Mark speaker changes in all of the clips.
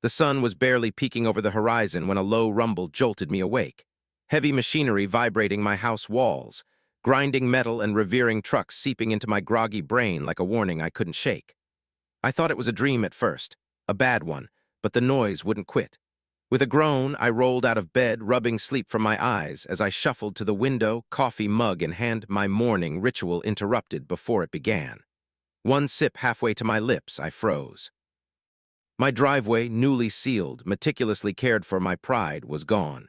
Speaker 1: The sun was barely peeking over the horizon when a low rumble jolted me awake. Heavy machinery vibrating my house walls, grinding metal and revering trucks seeping into my groggy brain like a warning I couldn't shake. I thought it was a dream at first, a bad one, but the noise wouldn't quit. With a groan, I rolled out of bed, rubbing sleep from my eyes as I shuffled to the window, coffee mug in hand, my morning ritual interrupted before it began. One sip halfway to my lips, I froze. My driveway, newly sealed, meticulously cared for my pride, was gone.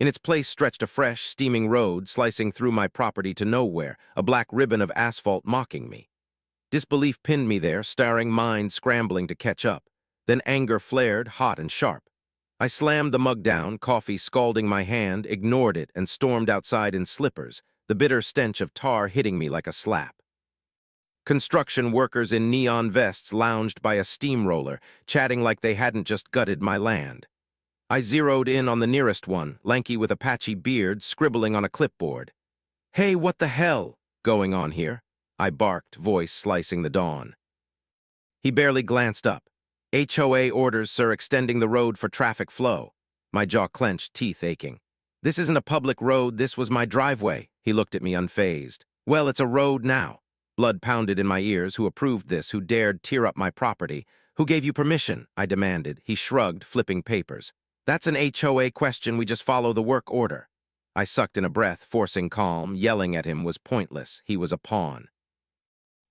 Speaker 1: In its place stretched a fresh, steaming road slicing through my property to nowhere, a black ribbon of asphalt mocking me. Disbelief pinned me there, starring mind scrambling to catch up. Then anger flared, hot and sharp. I slammed the mug down, coffee scalding my hand, ignored it, and stormed outside in slippers, the bitter stench of tar hitting me like a slap. Construction workers in neon vests lounged by a steamroller, chatting like they hadn't just gutted my land. I zeroed in on the nearest one, lanky with a patchy beard, scribbling on a clipboard. "Hey, what the hell going on here?" I barked, voice slicing the dawn. He barely glanced up. "HOA orders, sir, extending the road for traffic flow." My jaw clenched, teeth aching. "This isn't a public road, this was my driveway." He looked at me unfazed. "Well, it's a road now." Blood pounded in my ears. "Who approved this? Who dared tear up my property? Who gave you permission?" I demanded. He shrugged, flipping papers. "That's an HOA question, we just follow the work order." I sucked in a breath, forcing calm. Yelling at him was pointless. He was a pawn.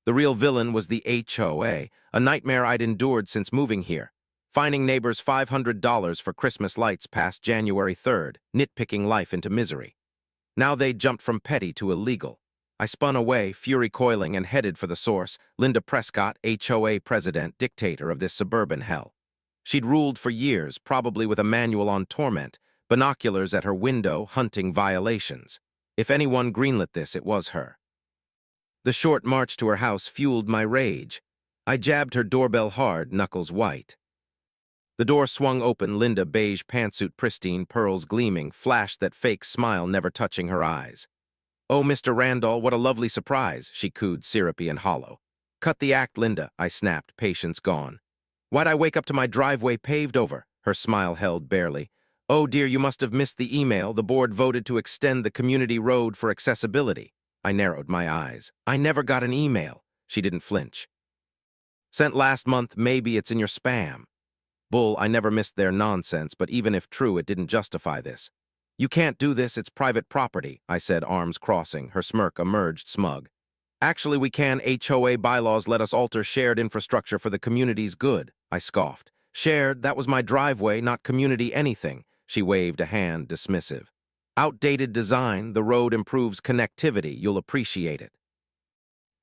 Speaker 1: The real villain was the HOA, a nightmare I'd endured since moving here. Fining neighbors $500 for Christmas lights past January 3rd, nitpicking life into misery. Now they jumped from petty to illegal. I spun away, fury coiling, and headed for the source, Linda Prescott, HOA president, dictator of this suburban hell. She'd ruled for years, probably with a manual on torment, binoculars at her window, hunting violations. If anyone greenlit this, it was her. The short march to her house fueled my rage. I jabbed her doorbell hard, knuckles white. The door swung open, Linda, beige pantsuit pristine, pearls gleaming, flashed that fake smile never touching her eyes. "Oh, Mr. Randall, what a lovely surprise," she cooed, syrupy and hollow. "Cut the act, Linda," I snapped, patience gone. "Why'd I wake up to my driveway paved over?" Her smile held barely. "Oh dear, you must have missed the email. The board voted to extend the community road for accessibility." I narrowed my eyes. "I never got an email." She didn't flinch. "Sent last month, maybe it's in your spam." Bull, I never missed their nonsense, but even if true, it didn't justify this. "You can't do this, it's private property," I said, arms crossing. Her smirk emerged smug. "Actually, we can. HOA bylaws let us alter shared infrastructure for the community's good," I scoffed. "Shared? That was my driveway, not community anything." She waved a hand, dismissive. "Outdated design, the road improves connectivity, you'll appreciate it."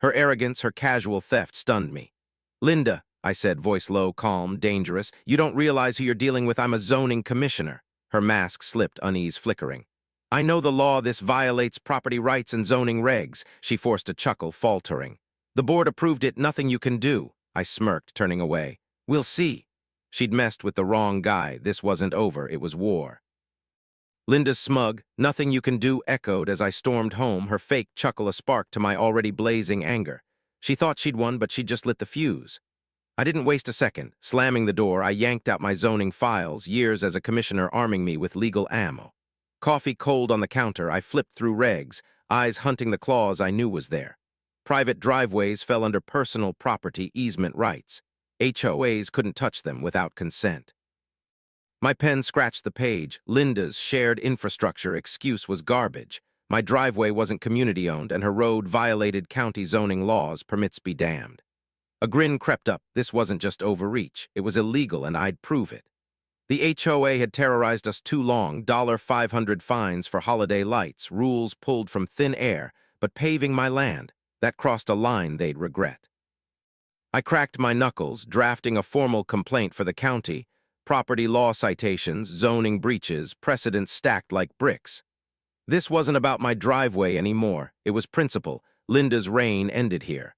Speaker 1: Her arrogance, her casual theft stunned me. "Linda," I said, voice low, calm, dangerous, "you don't realize who you're dealing with. I'm a zoning commissioner." Her mask slipped, unease flickering. "I know the law, this violates property rights and zoning regs." She forced a chuckle, faltering. "The board approved it, nothing you can do." I smirked, turning away. "We'll see." She'd messed with the wrong guy. This wasn't over, it was war. Linda's smug, "Nothing you can do," echoed as I stormed home, her fake chuckle a spark to my already blazing anger. She thought she'd won, but she'd just lit the fuse. I didn't waste a second. Slamming the door, I yanked out my zoning files, years as a commissioner arming me with legal ammo. Coffee cold on the counter, I flipped through regs, eyes hunting the clause I knew was there. Private driveways fell under personal property easement rights. HOAs couldn't touch them without consent. My pen scratched the page. Linda's shared infrastructure excuse was garbage. My driveway wasn't community-owned, and her road violated county zoning laws, permits be damned. A grin crept up. This wasn't just overreach. It was illegal, and I'd prove it. The HOA had terrorized us too long, $500 fines for holiday lights, rules pulled from thin air, but paving my land, that crossed a line they'd regret. I cracked my knuckles, drafting a formal complaint for the county, property law citations, zoning breaches, precedents stacked like bricks. This wasn't about my driveway anymore. It was principle. Linda's reign ended here.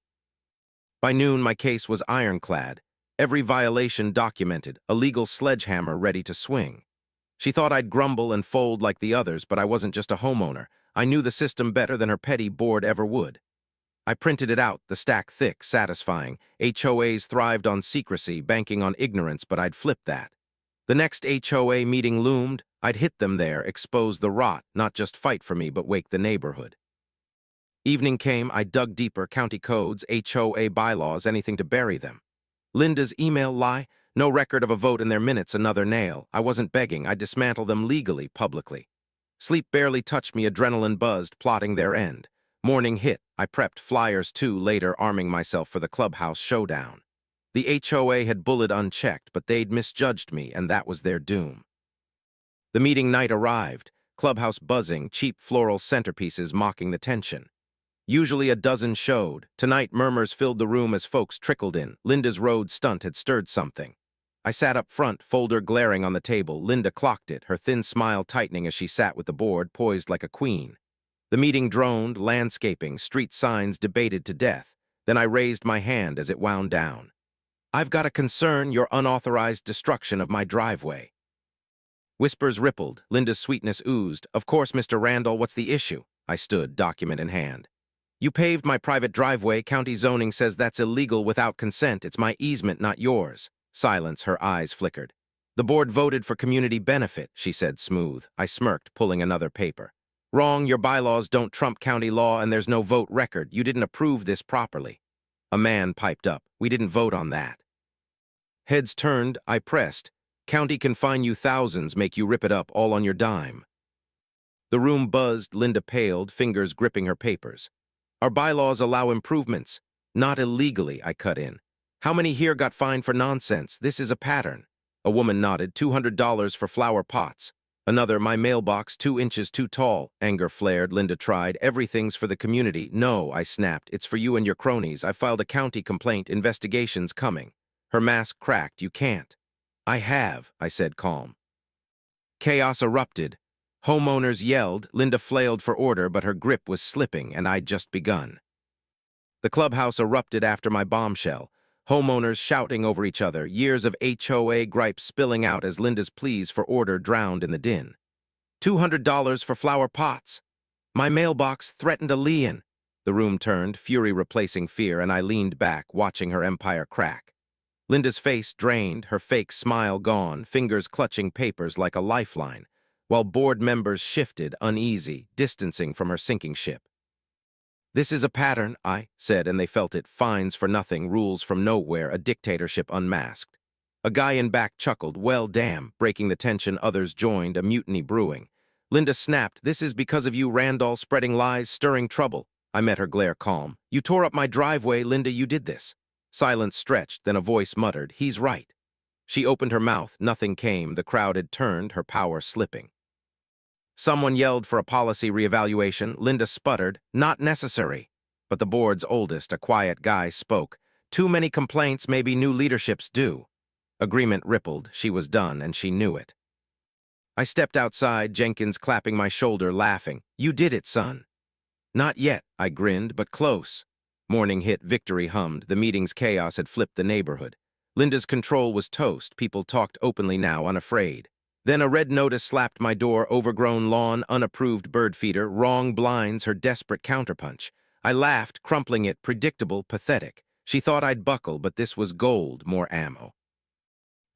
Speaker 1: By noon, my case was ironclad. Every violation documented, a legal sledgehammer ready to swing. She thought I'd grumble and fold like the others, but I wasn't just a homeowner. I knew the system better than her petty board ever would. I printed it out, the stack thick, satisfying. HOAs thrived on secrecy, banking on ignorance, but I'd flipped that. The next HOA meeting loomed. I'd hit them there, expose the rot, not just fight for me, but wake the neighborhood. Evening came, I dug deeper, county codes, HOA bylaws, anything to bury them. Linda's email lie, no record of a vote in their minutes, another nail. I wasn't begging, I dismantle them legally, publicly. Sleep barely touched me, adrenaline buzzed, plotting their end. Morning hit, I prepped flyers too, later arming myself for the clubhouse showdown. The HOA had bullied unchecked, but they'd misjudged me, and that was their doom. The meeting night arrived, clubhouse buzzing, cheap floral centerpieces mocking the tension. Usually a dozen showed. Tonight, murmurs filled the room as folks trickled in. Linda's road stunt had stirred something. I sat up front, folder glaring on the table. Linda clocked it, her thin smile tightening as she sat with the board, poised like a queen. The meeting droned, landscaping, street signs debated to death. Then I raised my hand as it wound down. I've got a concern, your unauthorized destruction of my driveway. Whispers rippled. Linda's sweetness oozed. Of course, Mr. Randall, what's the issue? I stood, document in hand. You paved my private driveway. County zoning says that's illegal without consent. It's my easement, not yours. Silence, her eyes flickered. The board voted for community benefit, she said smooth. I smirked, pulling another paper. Wrong, your bylaws don't trump county law and there's no vote record. You didn't approve this properly. A man piped up. We didn't vote on that. Heads turned, I pressed. County can fine you thousands, make you rip it up, all on your dime. The room buzzed, Linda paled, fingers gripping her papers. Our bylaws allow improvements. Not illegally, I cut in. How many here got fined for nonsense? This is a pattern. A woman nodded, $200 for flower pots. Another, my mailbox 2 inches too tall. Anger flared, Linda tried. Everything's for the community. No, I snapped. It's for you and your cronies. I filed a county complaint. Investigation's coming. Her mask cracked. You can't. I have, I said calm. Chaos erupted. Homeowners yelled. Linda flailed for order, but her grip was slipping, and I'd just begun. The clubhouse erupted after my bombshell. Homeowners shouting over each other, years of HOA gripes spilling out as Linda's pleas for order drowned in the din. $200 for flower pots. My mailbox threatened a lien. The room turned, fury replacing fear, and I leaned back, watching her empire crack. Linda's face drained, her fake smile gone, fingers clutching papers like a lifeline, while board members shifted, uneasy, distancing from her sinking ship. This is a pattern, I said, and they felt it. Fines for nothing, rules from nowhere, a dictatorship unmasked. A guy in back chuckled, well, damn. Breaking the tension, others joined, a mutiny brewing. Linda snapped, this is because of you, Randall, spreading lies, stirring trouble. I met her glare calm. You tore up my driveway, Linda, you did this. Silence stretched, then a voice muttered, he's right. She opened her mouth, nothing came, the crowd had turned, her power slipping. Someone yelled for a policy reevaluation. Linda sputtered, not necessary. But the board's oldest, a quiet guy, spoke. Too many complaints, maybe new leadership's due. Agreement rippled, she was done, and she knew it. I stepped outside, Jenkins clapping my shoulder, laughing. You did it, son. Not yet, I grinned, but close. Morning hit, victory hummed, the meeting's chaos had flipped the neighborhood. Linda's control was toast, people talked openly now, unafraid. Then a red notice slapped my door, overgrown lawn, unapproved bird feeder, wrong blinds, her desperate counterpunch. I laughed, crumpling it, predictable, pathetic. She thought I'd buckle, but this was gold, more ammo.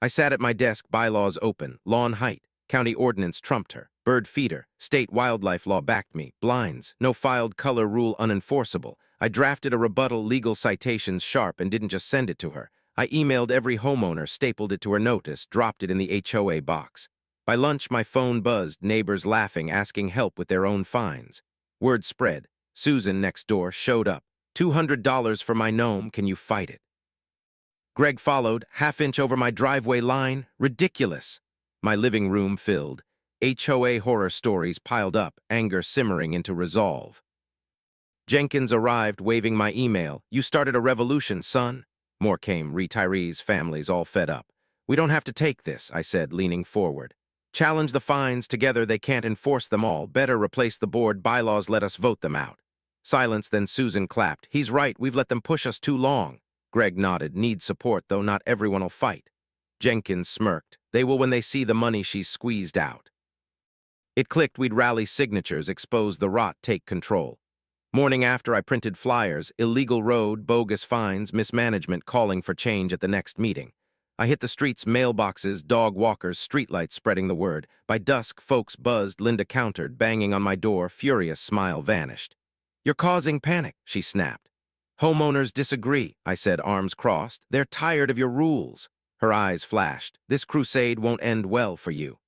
Speaker 1: I sat at my desk, bylaws open, lawn height, county ordinance trumped her, bird feeder, state wildlife law backed me, blinds, no filed color rule unenforceable. I drafted a rebuttal, legal citations sharp, and didn't just send it to her. I emailed every homeowner, stapled it to her notice, dropped it in the HOA box. By lunch, my phone buzzed, neighbors laughing, asking help with their own fines. Word spread. Susan, next door, showed up. $200 for my gnome, can you fight it? Greg followed, half-inch over my driveway line. Ridiculous. My living room filled. HOA horror stories piled up, anger simmering into resolve. Jenkins arrived, waving my email. You started a revolution, son. More came, retirees, families, all fed up. We don't have to take this, I said, leaning forward. Challenge the fines, together they can't enforce them all. Better replace the board, bylaws let us vote them out. Silence, then Susan clapped. He's right, we've let them push us too long. Greg nodded. Need support, though not everyone'll fight. Jenkins smirked. They will when they see the money she's squeezed out. It clicked, we'd rally signatures, expose the rot, take control. Morning after, I printed flyers, illegal road, bogus fines, mismanagement, calling for change at the next meeting. I hit the streets, mailboxes, dog walkers, streetlights spreading the word. By dusk, folks buzzed, Linda countered, banging on my door, furious smile vanished. "You're causing panic," she snapped. "Homeowners disagree," I said, arms crossed. "They're tired of your rules." Her eyes flashed. "This crusade won't end well for you."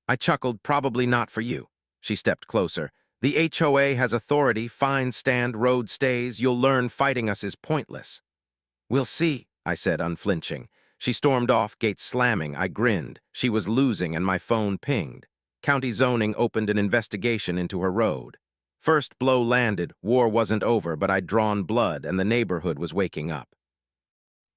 Speaker 1: I chuckled, "Probably not for you." She stepped closer. "The HOA has authority, fines stand, road stays. You'll learn fighting us is pointless." "We'll see," I said, unflinching. She stormed off, gates slamming. I grinned. She was losing, and my phone pinged. County zoning opened an investigation into her road. First blow landed. War wasn't over, but I'd drawn blood, and the neighborhood was waking up.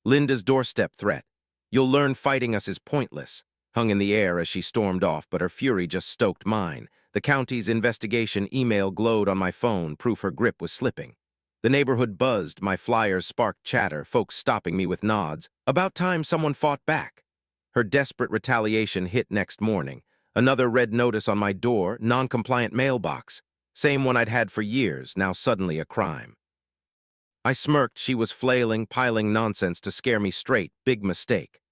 Speaker 1: Linda's doorstep threat. "You'll learn fighting us is pointless," hung in the air as she stormed off, but her fury just stoked mine. The county's investigation email glowed on my phone, proof her grip was slipping. The neighborhood buzzed, my flyers sparked chatter, folks stopping me with nods. About time someone fought back. Her desperate retaliation hit next morning. Another red notice on my door, non-compliant mailbox. Same one I'd had for years, now suddenly a crime. I smirked. She was flailing, piling nonsense to scare me straight. Big mistake.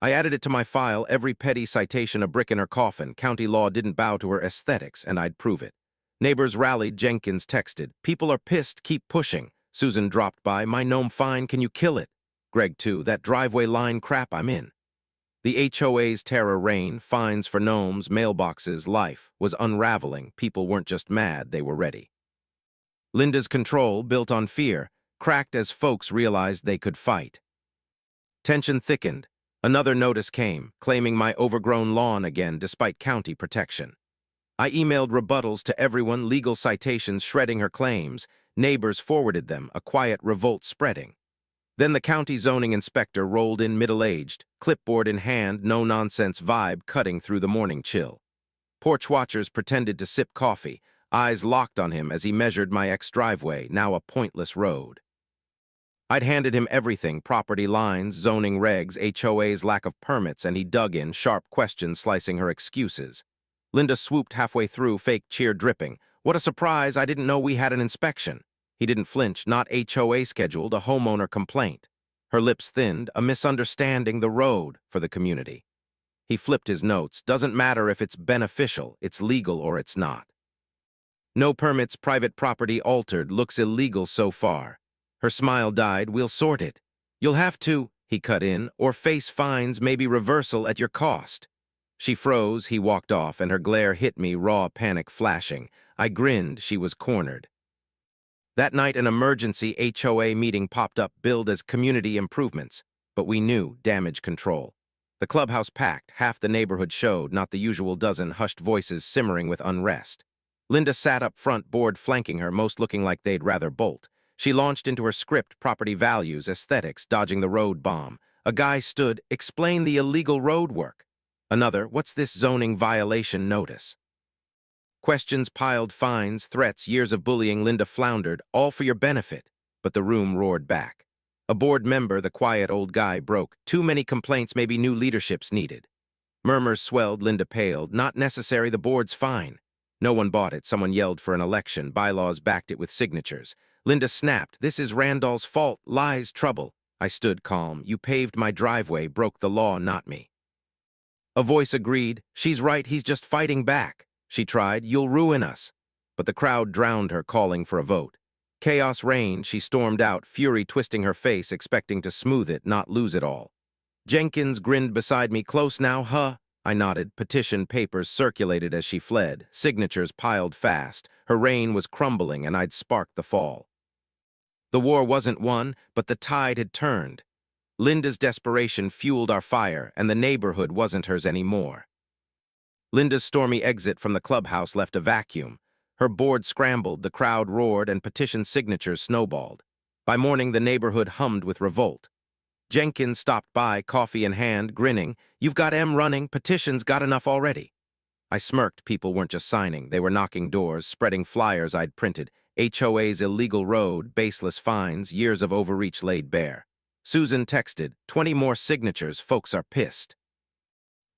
Speaker 1: I added it to my file, every petty citation a brick in her coffin. County law didn't bow to her aesthetics, and I'd prove it. Neighbors rallied. Jenkins texted, "People are pissed, keep pushing." Susan dropped by, "My gnome fine, can you kill it?" Greg too, "That driveway line crap, I'm in." The HOA's terror reign, fines for gnomes, mailboxes, life, was unraveling. People weren't just mad, they were ready. Linda's control, built on fear, cracked as folks realized they could fight. Tension thickened. Another notice came, claiming my overgrown lawn again despite county protection. I emailed rebuttals to everyone, legal citations shredding her claims. Neighbors forwarded them, a quiet revolt spreading. Then the county zoning inspector rolled in middle-aged, clipboard in hand, no-nonsense vibe cutting through the morning chill. Porch watchers pretended to sip coffee, eyes locked on him as he measured my ex-driveway, now a pointless road. I'd handed him everything, property lines, zoning regs, HOA's lack of permits, and he dug in, sharp questions slicing her excuses. Linda swooped halfway through, fake cheer dripping. "What a surprise, I didn't know we had an inspection." He didn't flinch, "Not HOA scheduled, a homeowner complaint." Her lips thinned, "A misunderstanding, the road for the community." He flipped his notes, "Doesn't matter if it's beneficial, it's legal or it's not." "No permits, private property altered, looks illegal so far." Her smile died, "We'll sort it." "You'll have to," he cut in, "or face fines, maybe reversal at your cost." She froze, he walked off, and her glare hit me, raw panic flashing. I grinned, she was cornered. That night, an emergency HOA meeting popped up, billed as community improvements, but we knew damage control. The clubhouse packed, half the neighborhood showed, not the usual dozen, hushed voices simmering with unrest. Linda sat up front, board flanking her, most looking like they'd rather bolt. She launched into her script, property values, aesthetics, dodging the road bomb. A guy stood, "Explain the illegal road work." Another, "What's this zoning violation notice?" Questions piled, fines, threats, years of bullying. Linda floundered, "All for your benefit." But the room roared back. A board member, the quiet old guy, broke, "Too many complaints, maybe new leadership's needed." Murmurs swelled. Linda paled, "Not necessary, the board's fine." No one bought it. Someone yelled for an election. Bylaws backed it with signatures. Linda snapped, "This is Randall's fault, lies, trouble." I stood calm. "You paved my driveway, broke the law, not me." A voice agreed, "She's right, he's just fighting back." She tried, "You'll ruin us." But the crowd drowned her, calling for a vote. Chaos reigned. She stormed out, fury twisting her face, expecting to smooth it, not lose it all. Jenkins grinned beside me, "Close now, huh?" I nodded. Petition papers circulated as she fled. Signatures piled fast. Her reign was crumbling, and I'd sparked the fall. The war wasn't won, but the tide had turned. Linda's desperation fueled our fire, and the neighborhood wasn't hers anymore. Linda's stormy exit from the clubhouse left a vacuum. Her board scrambled, the crowd roared, and petition signatures snowballed. By morning, the neighborhood hummed with revolt. Jenkins stopped by, coffee in hand, grinning. "You've got M running, petitions got enough already." I smirked. People weren't just signing, they were knocking doors, spreading flyers I'd printed. HOA's illegal road, baseless fines, years of overreach laid bare. Susan texted, 20 more signatures, folks are pissed."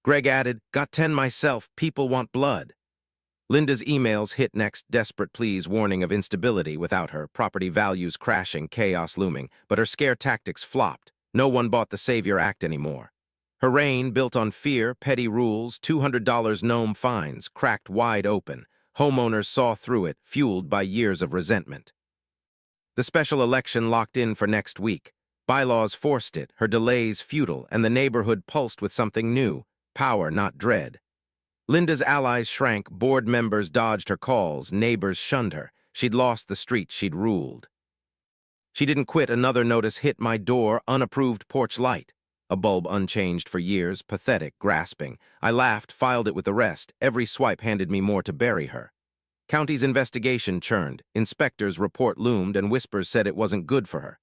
Speaker 1: Greg added, "Got 10 myself, people want blood." Linda's emails hit next, desperate pleas, warning of instability without her, property values crashing, chaos looming, but her scare tactics flopped. No one bought the Savior Act anymore. Her reign, built on fear, petty rules, $200 gnome fines, cracked wide open. Homeowners saw through it, fueled by years of resentment. The special election locked in for next week. Bylaws forced it, her delays futile, and the neighborhood pulsed with something new, power, not dread. Linda's allies shrank, board members dodged her calls, neighbors shunned her. She'd lost the street she'd ruled. She didn't quit. Another notice hit my door, unapproved porch light. A bulb unchanged for years, pathetic, grasping. I laughed, filed it with the rest. Every swipe handed me more to bury her. County's investigation churned. Inspectors' report loomed, and whispers said it wasn't good for her.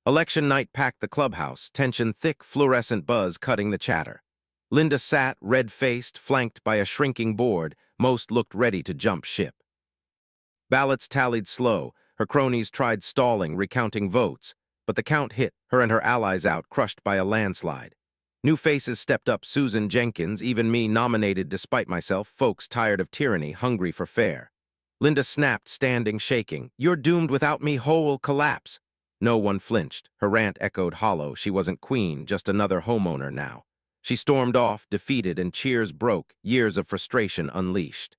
Speaker 1: Election night packed the clubhouse, tension thick, fluorescent buzz cutting the chatter. Linda sat, red-faced, flanked by a shrinking board. Most looked ready to jump ship. Ballots tallied slow. Her cronies tried stalling, recounting votes. But the count hit, her and her allies out, crushed by a landslide. New faces stepped up, Susan Jenkins, even me nominated despite myself, folks tired of tyranny, hungry for fair. Linda snapped, standing, shaking. "You're doomed without me, HOA will collapse." No one flinched. Her rant echoed hollow. She wasn't queen, just another homeowner now. She stormed off, defeated, and cheers broke, years of frustration unleashed.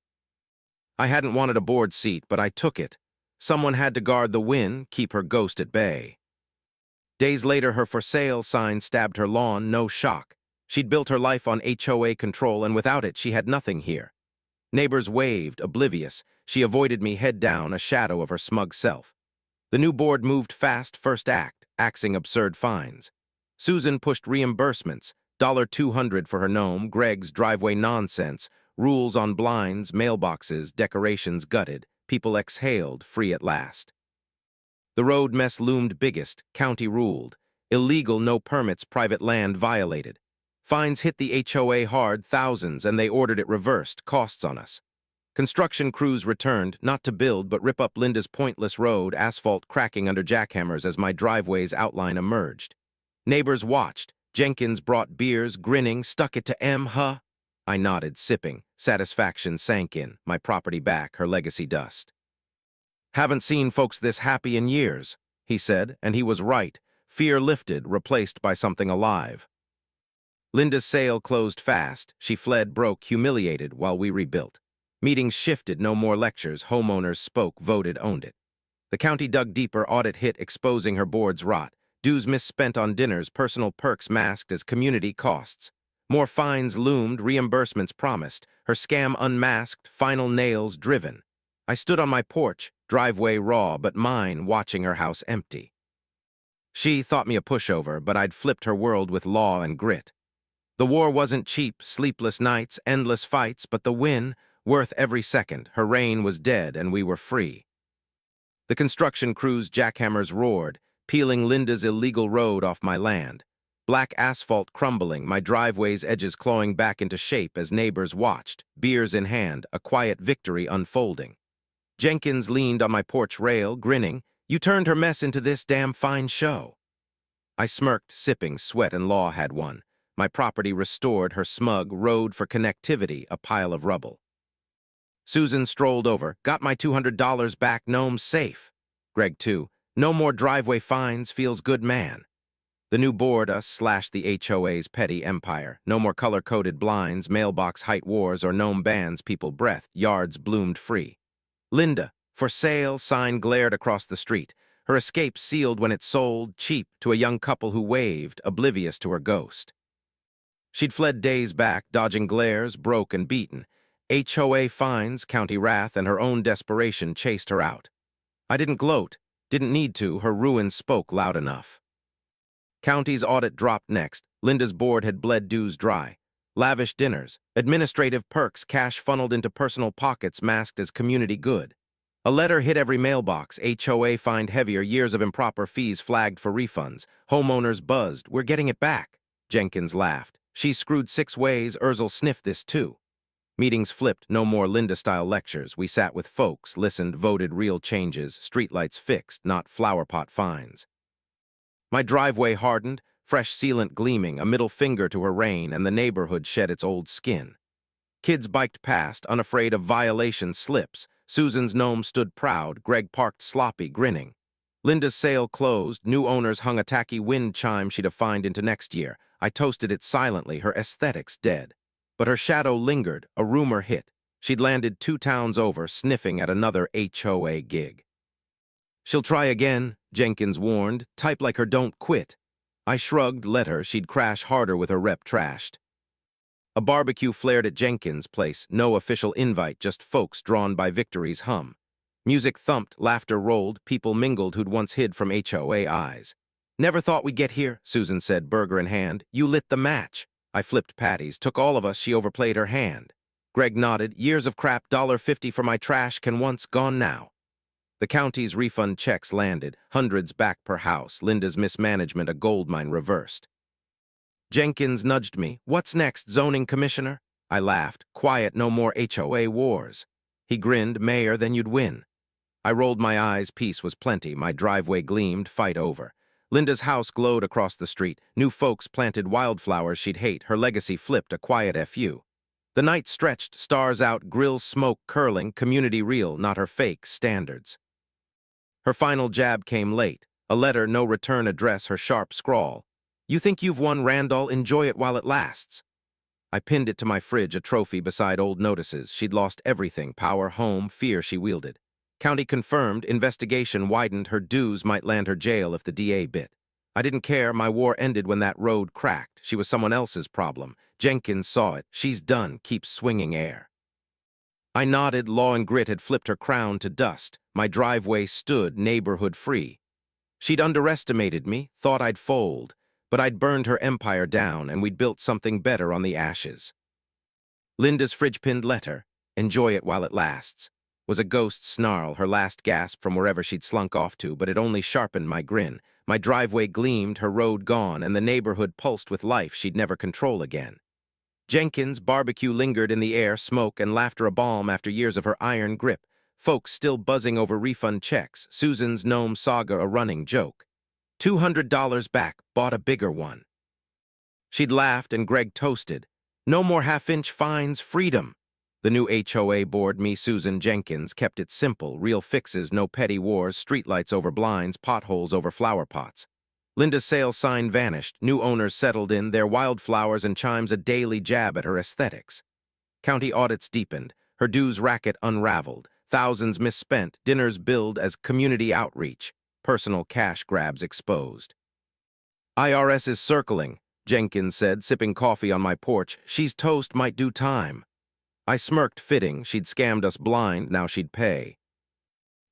Speaker 1: I hadn't wanted a board seat, but I took it. Someone had to guard the win, keep her ghost at bay. Days later, her for sale sign stabbed her lawn, no shock. She'd built her life on HOA control, and without it, she had nothing here. Neighbors waved, oblivious. She avoided me head down, a shadow of her smug self. The new board moved fast, first act, axing absurd fines. Susan pushed reimbursements, $200 for her gnome, Greg's driveway nonsense, rules on blinds, mailboxes, decorations gutted, people exhaled, free at last. The road mess loomed biggest, county ruled. Illegal, no permits, private land violated. Fines hit the HOA hard, thousands, and they ordered it reversed, costs on us. Construction crews returned, not to build, but rip up Linda's pointless road, asphalt cracking under jackhammers as my driveway's outline emerged. Neighbors watched. Jenkins brought beers, grinning, "Stuck it to M, huh?" I nodded, sipping. Satisfaction sank in, my property back, her legacy dust. "Haven't seen folks this happy in years," he said, and he was right. Fear lifted, replaced by something alive. Linda's sale closed fast. She fled, broke, humiliated, while we rebuilt. Meetings shifted, no more lectures. Homeowners spoke, voted, owned it. The county dug deeper, audit hit, exposing her board's rot. Dues misspent on dinners, personal perks masked as community costs. More fines loomed, reimbursements promised. Her scam unmasked, final nails driven. I stood on my porch, driveway raw, but mine, watching her house empty. She thought me a pushover, but I'd flipped her world with law and grit. The war wasn't cheap, sleepless nights, endless fights, but the win, worth every second. Her reign was dead, and we were free. The construction crew's jackhammers roared, peeling Linda's illegal road off my land. Black asphalt crumbling, my driveway's edges clawing back into shape as neighbors watched, beers in hand, a quiet victory unfolding. Jenkins leaned on my porch rail, grinning. "You turned her mess into this damn fine show." I smirked, sipping. Sweat and law had won. My property restored, her smug road for connectivity, a pile of rubble. Susan strolled over. "Got my $200 back, gnome safe." Greg too. "No more driveway fines, feels good, man." The new board us slashed the HOA's petty empire. No more color-coded blinds, mailbox height wars, or gnome bans. People breathed. Yards bloomed free. Linda, for sale, sign glared across the street. Her escape sealed when it sold, cheap, to a young couple who waved, oblivious to her ghost. She'd fled days back, dodging glares, broke and beaten. HOA fines, county wrath, and her own desperation chased her out. I didn't gloat, didn't need to. Her ruin spoke loud enough. County's audit dropped next. Linda's board had bled dues dry. Lavish dinners, administrative perks, cash funneled into personal pockets masked as community good. A letter hit every mailbox. HOA fined heavier, years of improper fees flagged for refunds. Homeowners buzzed. "We're getting it back." Jenkins laughed. "She's screwed 6 ways, Urzel sniffed this too." Meetings flipped, no more Linda-style lectures. We sat with folks, listened, voted real changes, streetlights fixed, not flowerpot fines. My driveway hardened, fresh sealant gleaming, a middle finger to her reign, and the neighborhood shed its old skin. Kids biked past, unafraid of violation slips. Susan's gnome stood proud, Greg parked sloppy, grinning. Linda's sale closed. New owners hung a tacky wind chime she'd have fined into next year. I toasted it silently, her aesthetics dead. But her shadow lingered, a rumor hit. She'd landed 2 towns over, sniffing at another HOA gig. She'll try again, Jenkins warned. Type like her don't quit. I shrugged, let her. She'd crash harder with her rep trashed. A barbecue flared at Jenkins' place. No official invite, just folks drawn by victory's hum. Music thumped, laughter rolled, people mingled who'd once hid from HOA eyes. Never thought we'd get here, Susan said, burger in hand. You lit the match. I flipped patties. Took all of us, she overplayed her hand. Greg nodded. Years of crap, $1.50 for my trash, can once, gone now. The county's refund checks landed, hundreds back per house, Linda's mismanagement a goldmine reversed. Jenkins nudged me. What's next, zoning commissioner? I laughed. Quiet, no more HOA wars. He grinned. Mayor, then you'd win. I rolled my eyes. Peace was plenty. My driveway gleamed. Fight over. Linda's house glowed across the street. New folks planted wildflowers she'd hate. Her legacy flipped, a quiet FU. The night stretched, stars out, grills smoke curling, community real, not her fake standards. Her final jab came late. A letter, no return address, her sharp scrawl. You think you've won, Randall? Enjoy it while it lasts. I pinned it to my fridge, a trophy beside old notices. She'd lost everything, power, home, fear she wielded. County confirmed, investigation widened, her dues might land her jail if the DA bit. I didn't care, my war ended when that road cracked. She was someone else's problem. Jenkins saw it. She's done, keeps swinging air. I nodded, law and grit had flipped her crown to dust. My driveway stood, neighborhood free. She'd underestimated me, thought I'd fold, but I'd burned her empire down and we'd built something better on the ashes. Linda's fridge-pinned letter, enjoy it while it lasts, was a ghost snarl, her last gasp from wherever she'd slunk off to, but it only sharpened my grin. My driveway gleamed, her road gone, and the neighborhood pulsed with life she'd never control again. Jenkins' barbecue lingered in the air, smoke and laughter a balm after years of her iron grip. Folks still buzzing over refund checks. Susan's gnome saga a running joke. $200 back, bought a bigger one. She'd laughed and Greg toasted. No more half-inch fines, freedom. The new HOA board, me, Susan, Jenkins, kept it simple. Real fixes, no petty wars, streetlights over blinds, potholes over flower pots. Linda's sale sign vanished. New owners settled in, their wildflowers and chimes a daily jab at her aesthetics. County audits deepened. Her dues racket unraveled. Thousands misspent. Dinners billed as community outreach. Personal cash grabs exposed. IRS is circling, Jenkins said, sipping coffee on my porch. She's toast, might do time. I smirked, fitting. She'd scammed us blind, now she'd pay.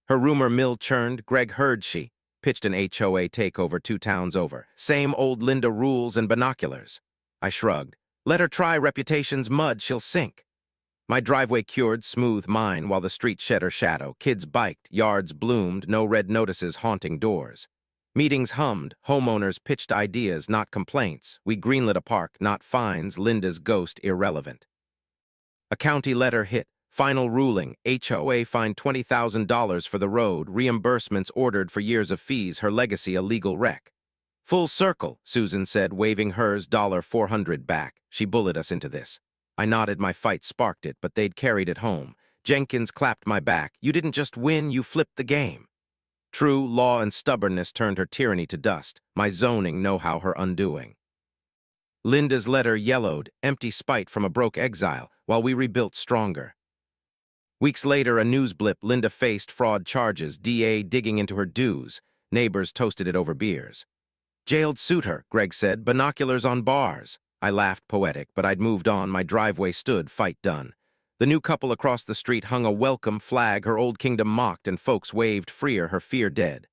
Speaker 1: Her rumor mill churned. Greg heard she pitched an HOA takeover 2 towns over. Same old Linda rules and binoculars. I shrugged. Let her try, reputation's mud, she'll sink. My driveway cured, smooth mine, while the street shed her shadow. Kids biked, yards bloomed, no red notices haunting doors. Meetings hummed, homeowners pitched ideas, not complaints. We greenlit a park, not fines, Linda's ghost irrelevant. A county letter hit. Final ruling, HOA fined $20,000 for the road, reimbursements ordered for years of fees, her legacy a legal wreck. Full circle, Susan said, waving hers $400 back. She bullied us into this. I nodded, my fight sparked it, but they'd carried it home. Jenkins clapped my back. You didn't just win, you flipped the game. True, law and stubbornness turned her tyranny to dust. My zoning know-how her undoing. Linda's letter yellowed, empty spite from a broke exile, while we rebuilt stronger. Weeks later, a news blip, Linda faced fraud charges, DA digging into her dues. Neighbors toasted it over beers. Jailed suit her, Greg said, binoculars on bars. I laughed, poetic, but I'd moved on, my driveway stood, fight done. The new couple across the street hung a welcome flag, her old kingdom mocked, and folks waved freer, her fear dead.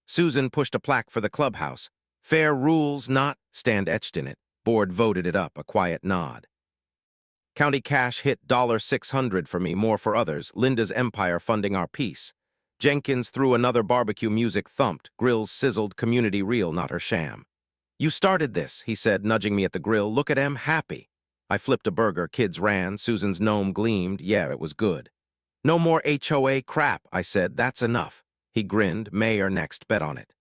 Speaker 1: Susan pushed a plaque for the clubhouse. Fair rules, not, stand etched in it. Board voted it up, a quiet nod. County cash hit $600 for me, more for others, Linda's empire funding our peace. Jenkins threw another barbecue, music thumped, grills sizzled, community real, not her sham. You started this, he said, nudging me at the grill. Look at em, happy. I flipped a burger, kids ran, Susan's gnome gleamed, yeah, it was good. No more HOA crap, I said, that's enough. He grinned, mayor next, bet on it.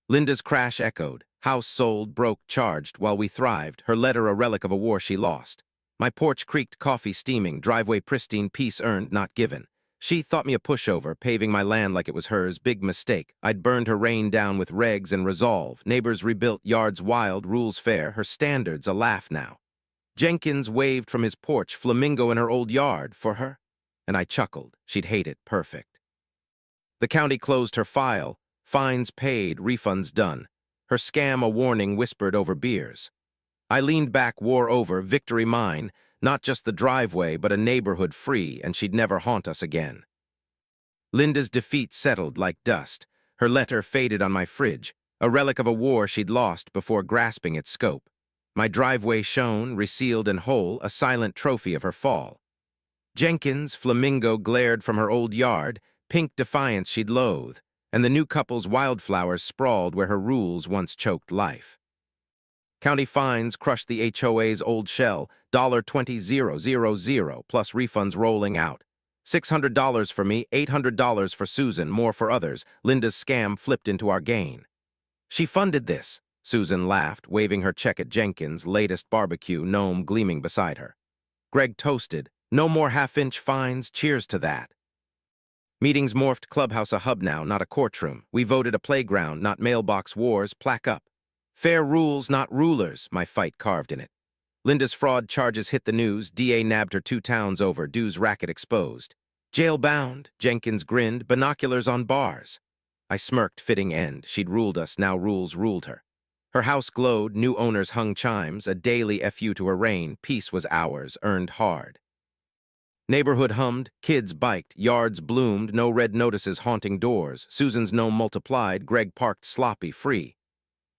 Speaker 1: Linda's crash echoed, house sold, broke, charged, while we thrived, her letter a relic of a war she lost. My porch creaked, coffee steaming, driveway pristine, peace earned, not given. She thought me a pushover, paving my land like it was hers. Big mistake. I'd burned her reign down with regs and resolve. Neighbors rebuilt, yards wild, rules fair. Her standards a laugh now. Jenkins waved from his porch, flamingo in her old yard, for her. And I chuckled. She'd hate it. Perfect. The county closed her file. Fines paid, refunds done. Her scam a warning whispered over beers. I leaned back, war over, victory mine, not just the driveway, but a neighborhood free, and she'd never haunt us again. Linda's defeat settled like dust. Her letter faded on my fridge, a relic of a war she'd lost before grasping its scope. My driveway shone, resealed and whole, a silent trophy of her fall. Jenkins' flamingo glared from her old yard, pink defiance she'd loathe, and the new couple's wildflowers sprawled where her rules once choked life. County fines crushed the HOA's old shell, $20,000 plus refunds rolling out. $600 for me, $800 for Susan, more for others. Linda's scam flipped into our gain. She funded this, Susan laughed, waving her check at Jenkins' latest barbecue, gnome gleaming beside her. Greg toasted, no more half-inch fines, cheers to that. Meetings morphed, clubhouse a hub now, not a courtroom. We voted a playground, not mailbox wars, plaque up. Fair rules, not rulers, my fight carved in it. Linda's fraud charges hit the news, DA nabbed her 2 towns over, dues racket exposed. Jail-bound, Jenkins grinned, binoculars on bars. I smirked, fitting end, she'd ruled us, now rules ruled her. Her house glowed, new owners hung chimes, a daily FU to her reign, peace was ours, earned hard. Neighborhood hummed, kids biked, yards bloomed, no red notices haunting doors, Susan's gnome multiplied, Greg parked sloppy, free.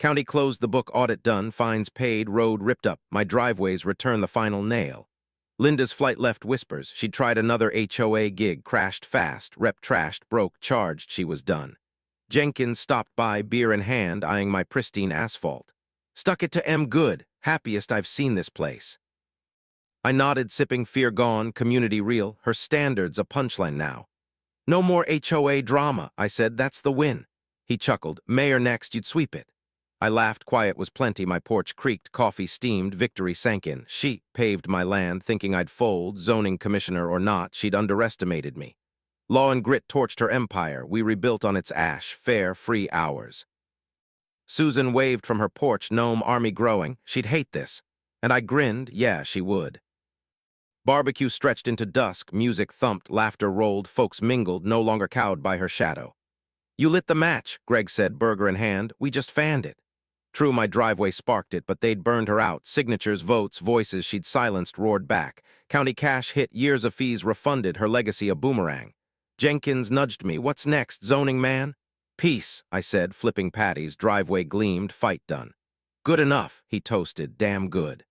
Speaker 1: County closed the book, audit done, fines paid, road ripped up, my driveways return the final nail. Linda's flight left whispers, she'd tried another HOA gig, crashed fast, rep trashed, broke, charged, she was done. Jenkins stopped by, beer in hand, eyeing my pristine asphalt. Stuck it to M good, happiest I've seen this place. I nodded, sipping, fear gone, community real, her standards a punchline now. No more HOA drama, I said, that's the win. He chuckled, mayor next, you'd sweep it. I laughed, quiet was plenty, my porch creaked, coffee steamed, victory sank in. She paved my land, thinking I'd fold, zoning commissioner or not, she'd underestimated me. Law and grit torched her empire, we rebuilt on its ash, fair, free hours. Susan waved from her porch, gnome army growing, she'd hate this. And I grinned, yeah, she would. Barbecue stretched into dusk, music thumped, laughter rolled, folks mingled, no longer cowed by her shadow. You lit the match, Greg said, burger in hand, we just fanned it. True, my driveway sparked it, but they'd burned her out. Signatures, votes, voices she'd silenced roared back. County cash hit, years of fees refunded, her legacy a boomerang. Jenkins nudged me, what's next, zoning man? Peace, I said, flipping patties, driveway gleamed, fight done. Good enough, he toasted, damn good.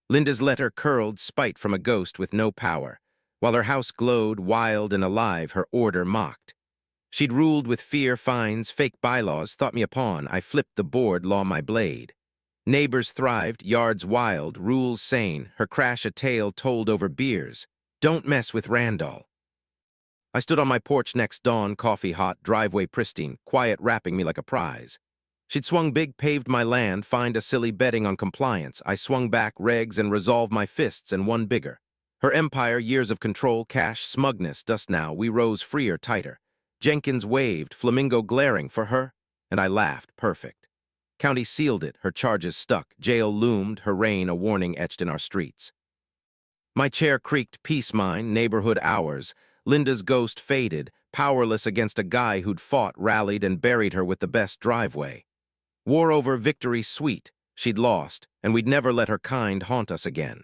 Speaker 1: Linda's letter curled, spite from a ghost with no power. While her house glowed, wild and alive, her order mocked. She'd ruled with fear, fines, fake bylaws, thought me a pawn. I flipped the board, law my blade. Neighbors thrived, yards wild, rules sane, her crash a tale told over beers. Don't mess with Randall. I stood on my porch next dawn, coffee hot, driveway pristine, quiet wrapping me like a prize. She'd swung big, paved my land, fined a silly betting on compliance. I swung back, regs, and resolved my fists and won bigger. Her empire, years of control, cash, smugness, dust now, we rose freer, tighter. Jenkins waved, flamingo glaring for her, and I laughed, perfect. County sealed it, her charges stuck, jail loomed, her reign a warning etched in our streets. My chair creaked, peace mine, neighborhood ours. Linda's ghost faded, powerless against a guy who'd fought, rallied, and buried her with the best driveway. War over, victory sweet, she'd lost, and we'd never let her kind haunt us again.